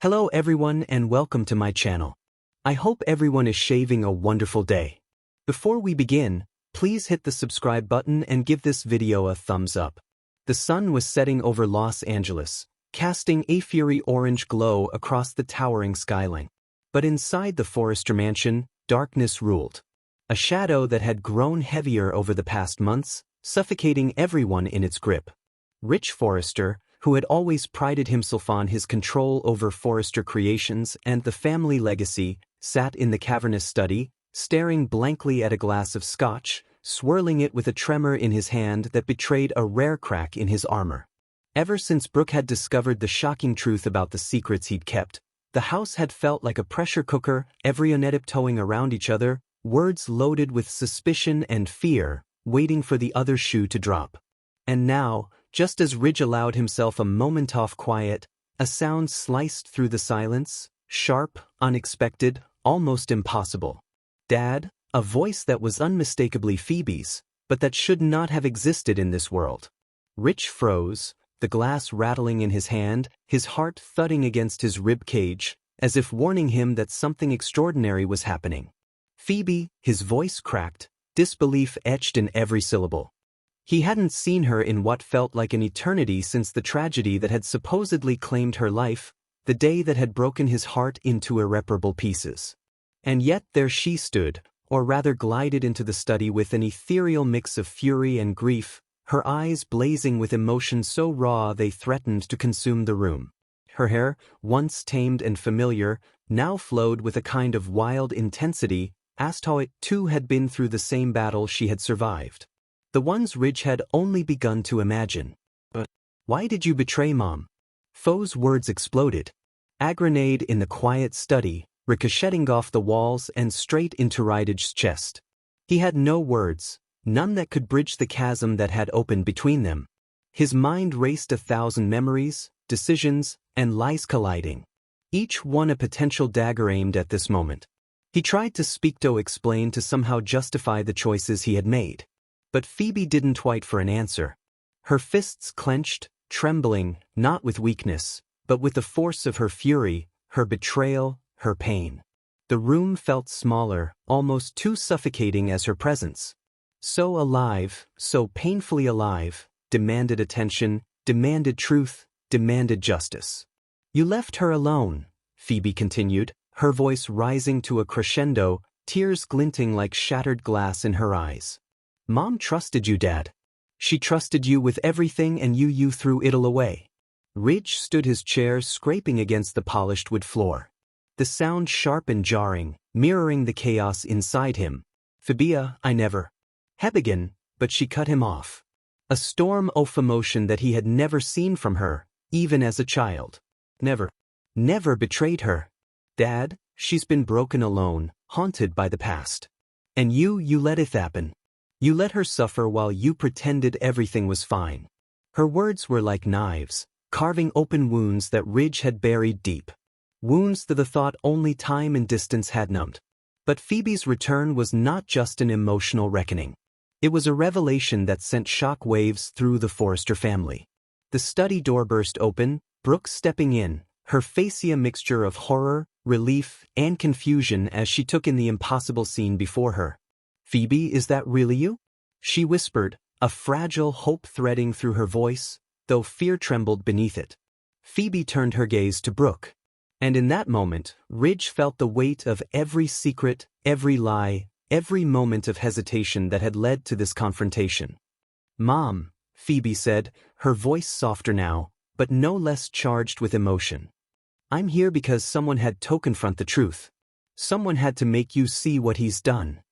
Hello everyone and welcome to my channel. I hope everyone is having a wonderful day. Before we begin, please hit the subscribe button and give this video a thumbs up. The sun was setting over Los Angeles, casting a fiery orange glow across the towering skyline. But inside the Forrester mansion, darkness ruled. A shadow that had grown heavier over the past months, suffocating everyone in its grip. Rich Forrester, who had always prided himself on his control over Forrester Creations and the family legacy, sat in the cavernous study, staring blankly at a glass of scotch, swirling it with a tremor in his hand that betrayed a rare crack in his armor. Ever since Brooke had discovered the shocking truth about the secrets he'd kept, the house had felt like a pressure cooker, every tiptoeing around each other, words loaded with suspicion and fear, waiting for the other shoe to drop. And now, just as Ridge allowed himself a moment of quiet, a sound sliced through the silence, sharp, unexpected, almost impossible. "Dad," a voice that was unmistakably Phoebe's, but that should not have existed in this world. Ridge froze, the glass rattling in his hand, his heart thudding against his rib cage, as if warning him that something extraordinary was happening. "Phoebe," his voice cracked, disbelief etched in every syllable. He hadn't seen her in what felt like an eternity since the tragedy that had supposedly claimed her life, the day that had broken his heart into irreparable pieces. And yet there she stood, or rather glided into the study with an ethereal mix of fury and grief, her eyes blazing with emotion so raw they threatened to consume the room. Her hair, once tamed and familiar, now flowed with a kind of wild intensity, asked how it too had been through the same battle she had survived. The ones Ridge had only begun to imagine. "But why did you betray Mom?" Foe's words exploded. A grenade in the quiet study, ricocheting off the walls and straight into Ridge's chest. He had no words, none that could bridge the chasm that had opened between them. His mind raced 1,000 memories, decisions, and lies colliding. Each one a potential dagger aimed at this moment. He tried to speak to explain to somehow justify the choices he had made. But Phoebe didn't wait for an answer. Her fists clenched, trembling, not with weakness, but with the force of her fury, her betrayal, her pain. The room felt smaller, almost too suffocating as her presence. So alive, so painfully alive, demanded attention, demanded truth, demanded justice. "You left her alone," Phoebe continued, her voice rising to a crescendo, tears glinting like shattered glass in her eyes. "Mom trusted you, Dad. She trusted you with everything and you threw it all away." Ridge stood his chair scraping against the polished wood floor. The sound sharp and jarring, mirroring the chaos inside him. "Phoebe, I never." He began, but she cut him off. A storm of emotion that he had never seen from her, even as a child. Never betrayed her. "Dad, she's been broken alone, haunted by the past. And you let it happen. You let her suffer while you pretended everything was fine." Her words were like knives, carving open wounds that Ridge had buried deep. Wounds that the thought only time and distance had numbed. But Phoebe's return was not just an emotional reckoning. It was a revelation that sent shock waves through the Forrester family. The study door burst open, Brooke stepping in, her face a mixture of horror, relief, and confusion as she took in the impossible scene before her. "Phoebe, is that really you?" she whispered, a fragile hope threading through her voice, though fear trembled beneath it. Phoebe turned her gaze to Brooke. And in that moment, Ridge felt the weight of every secret, every lie, every moment of hesitation that had led to this confrontation. "Mom," Phoebe said, her voice softer now, but no less charged with emotion. "I'm here because someone had to confront the truth. Someone had to make you see what he's done."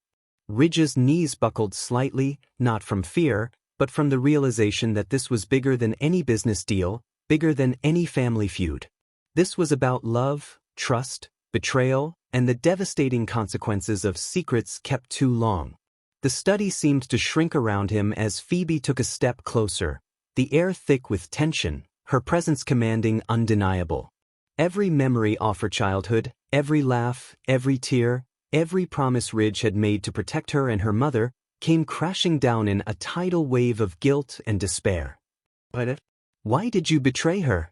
Ridge's knees buckled slightly, not from fear, but from the realization that this was bigger than any business deal, bigger than any family feud. This was about love, trust, betrayal, and the devastating consequences of secrets kept too long. The study seemed to shrink around him as Phoebe took a step closer, the air thick with tension, her presence commanding, undeniable. Every memory of her childhood, every laugh, every tear, every promise Ridge had made to protect her and her mother, came crashing down in a tidal wave of guilt and despair. "Why did you betray her?"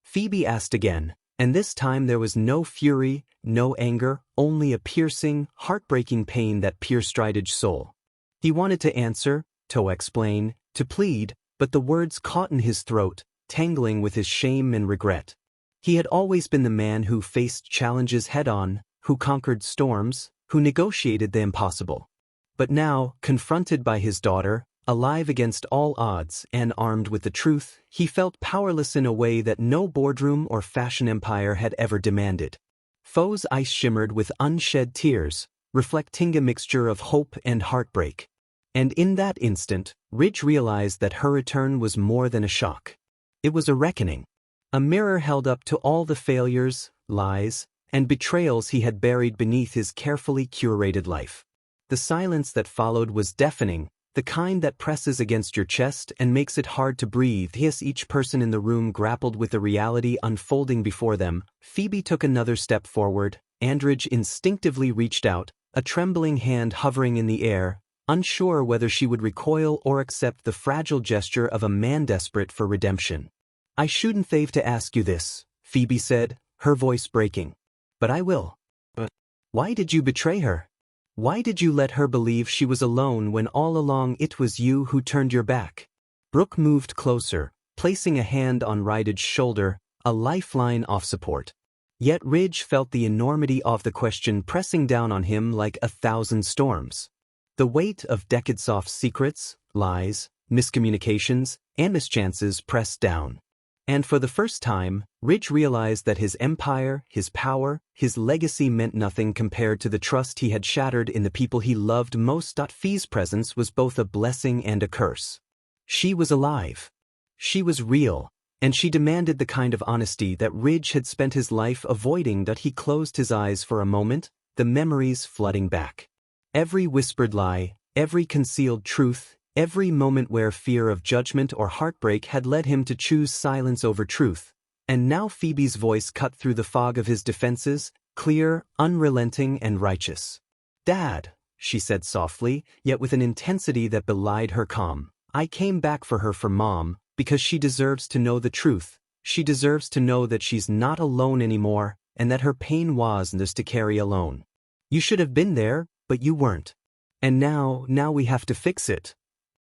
Phoebe asked again, And this time there was no fury, no anger, only a piercing, heartbreaking pain that pierced Rydige's soul. He wanted to answer, to explain, to plead, but the words caught in his throat, tangling with his shame and regret. He had always been the man who faced challenges head-on, who conquered storms, who negotiated the impossible. But now, confronted by his daughter, alive against all odds and armed with the truth, he felt powerless in a way that no boardroom or fashion empire had ever demanded. Foe's eyes shimmered with unshed tears, reflecting a mixture of hope and heartbreak. And in that instant, Ridge realized that her return was more than a shock. It was a reckoning. A mirror held up to all the failures, lies, and betrayals he had buried beneath his carefully curated life. The silence that followed was deafening, the kind that presses against your chest and makes it hard to breathe. As each person in the room grappled with the reality unfolding before them, Phoebe took another step forward. Ridge instinctively reached out, a trembling hand hovering in the air, unsure whether she would recoil or accept the fragile gesture of a man desperate for redemption. "I shouldn't have to ask you this," Phoebe said, her voice breaking. "But I will. But why did you betray her? Why did you let her believe she was alone when all along it was you who turned your back?" Brooke moved closer, placing a hand on Rydige's shoulder, a lifeline of support. Yet Ridge felt the enormity of the question pressing down on him like 1,000 storms. The weight of decades of secrets, lies, miscommunications, and mischances pressed down. And for the first time, Ridge realized that his empire, his power, his legacy meant nothing compared to the trust he had shattered in the people he loved most. Phoebe's presence was both a blessing and a curse. She was alive. She was real, and she demanded the kind of honesty that Ridge had spent his life avoiding. He closed his eyes for a moment, the memories flooding back. Every whispered lie, every concealed truth, every moment where fear of judgment or heartbreak had led him to choose silence over truth. And now Phoebe's voice cut through the fog of his defenses, clear, unrelenting, and righteous. "Dad," she said softly, yet with an intensity that belied her calm, "I came back for her, for Mom, because she deserves to know the truth. She deserves to know that she's not alone anymore, and that her pain wasn't to carry alone. You should have been there, but you weren't. And now we have to fix it."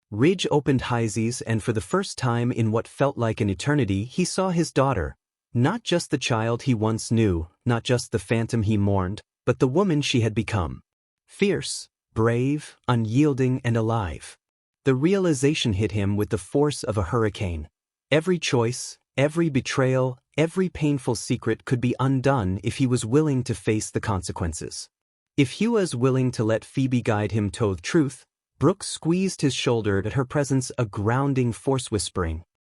Ridge opened his eyes, and for the first time in what felt like an eternity, he saw his daughter. Not just the child he once knew, not just the phantom he mourned, but the woman she had become. Fierce, brave, unyielding, and alive. The realization hit him with the force of a hurricane. Every choice, every betrayal, every painful secret could be undone if he was willing to face the consequences. If he was willing to let Phoebe guide him to truth. Brooke squeezed his shoulder, at her presence a grounding force, whispering,